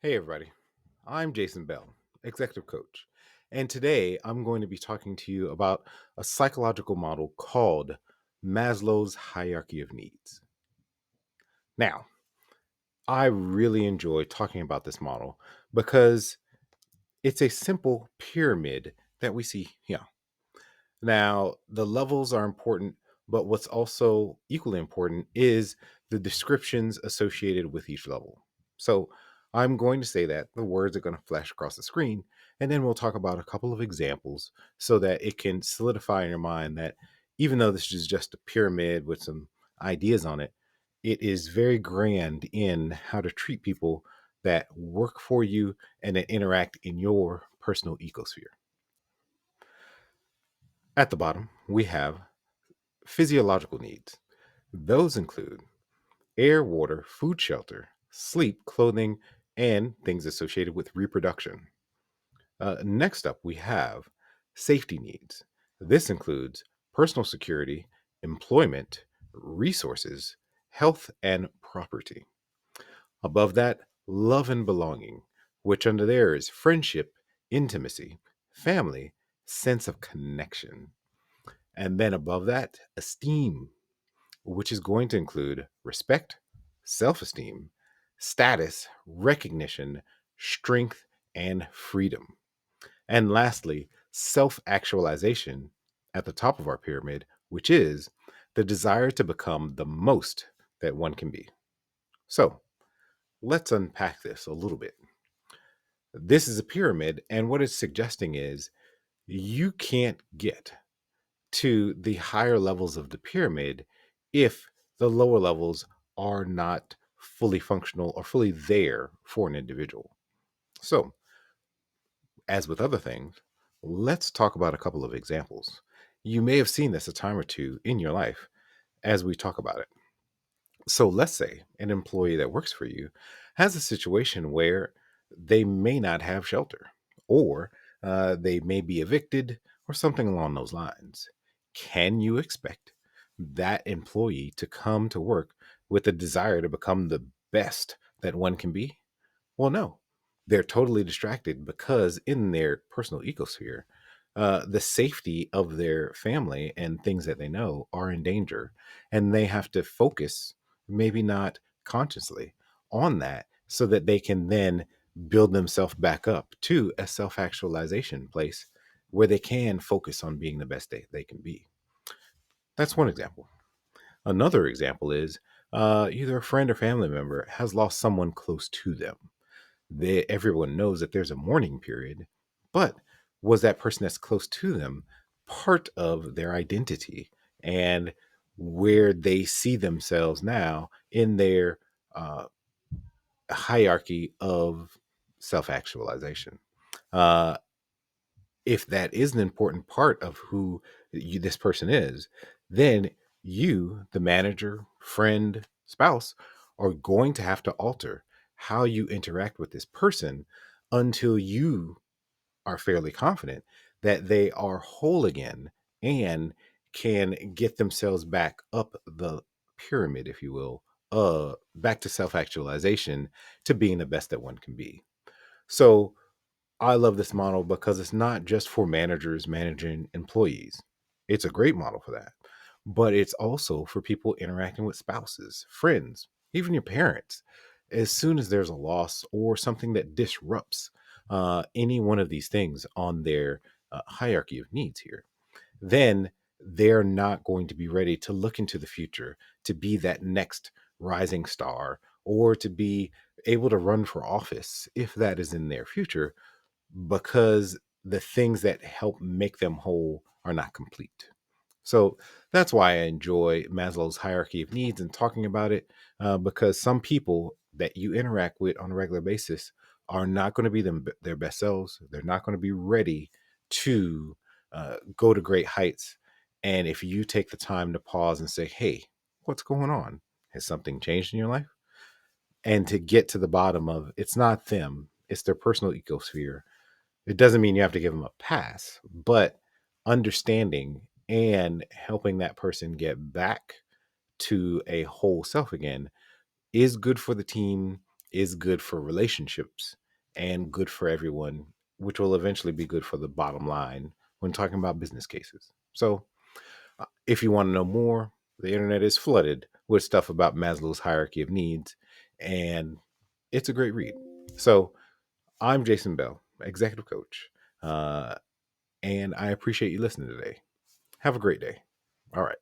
Hey, everybody. I'm Jason Bell, executive coach. And today I'm going to be talking to you about a psychological model called Maslow's hierarchy of needs. Now, I really enjoy talking about this model because it's a simple pyramid that we see here. Now, the levels are important, but what's also equally important is the descriptions associated with each level. So, I'm going to say that the words are going to flash across the screen, and then we'll talk about a couple of examples so that it can solidify in your mind that even though this is just a pyramid with some ideas on it, it is very grand in how to treat people that work for you and that interact in your personal ecosphere. At the bottom, we have physiological needs. Those include air, water, food, shelter, sleep, clothing, and things associated with reproduction. Next up, we have safety needs. This includes personal security, employment, resources, health, and property. Above that, love and belonging, which under there is friendship, intimacy, family, sense of connection. And then above that, esteem, which is going to include respect, self esteem, status, recognition, strength, and freedom. And lastly, self actualization at the top of our pyramid, which is the desire to become the most that one can be. So let's unpack this a little bit. This is a pyramid, and what it's suggesting is you can't get to the higher levels of the pyramid if the lower levels are not fully functional or fully there for an individual. So, as with other things, let's talk about a couple of examples. You may have seen this a time or two in your life as we talk about it. So, let's say an employee that works for you has a situation where they may not have shelter, or they may be evicted, or something along those lines. Can you expect that employee to come to work with a desire to become the best that one can be? Well, no. They're totally distracted because in their personal ecosphere, the safety of their family and things that they know are in danger. And they have to focus, maybe not consciously, on that so that they can then build themselves back up to a self actualization place where they can focus on being the best they can be. That's one example. Another example is either a friend or family member has lost someone close to them. Everyone knows that there's a mourning period, but was that person that's close to them part of their identity and where they see themselves now in their uh, hierarchy of self-actualization? Uh, if that is an important part of who this person is, then you, the manager, friend, spouse, are going to have to alter how you interact with this person until you are fairly confident that they are whole again and can get themselves back up the pyramid, if you will, back to self actualization, to being the best that one can be. So, I love this model because it's not just for managers managing employees. It's a great model for that. But it's also for people interacting with spouses, friends, even your parents. As soon as there's a loss or something that disrupts any one of these things on their hierarchy of needs here, then they're not going to be ready to look into the future to be that next rising star or to be able to run for office if that is in their future because the things that help make them whole are not complete. So that's why I enjoy Maslow's hierarchy of needs and talking about it, because some people that you interact with on a regular basis are not going to be their best selves. They're not going to be ready to go to great heights. And if you take the time to pause and say, hey, what's going on? Has something changed in your life? And to get to the bottom of it's not them, it's their personal ecosphere. It doesn't mean you have to give them a pass, but understanding and helping that person get back to a whole self again is good for the team, is good for relationships and good for everyone, which will eventually be good for the bottom line when talking about business cases. So, if you want to know more, the internet is flooded with stuff about Maslow's hierarchy of needs, and it's a great read. So, I'm Jason Bell, executive coach, and I appreciate you listening today. Have a great day. All right.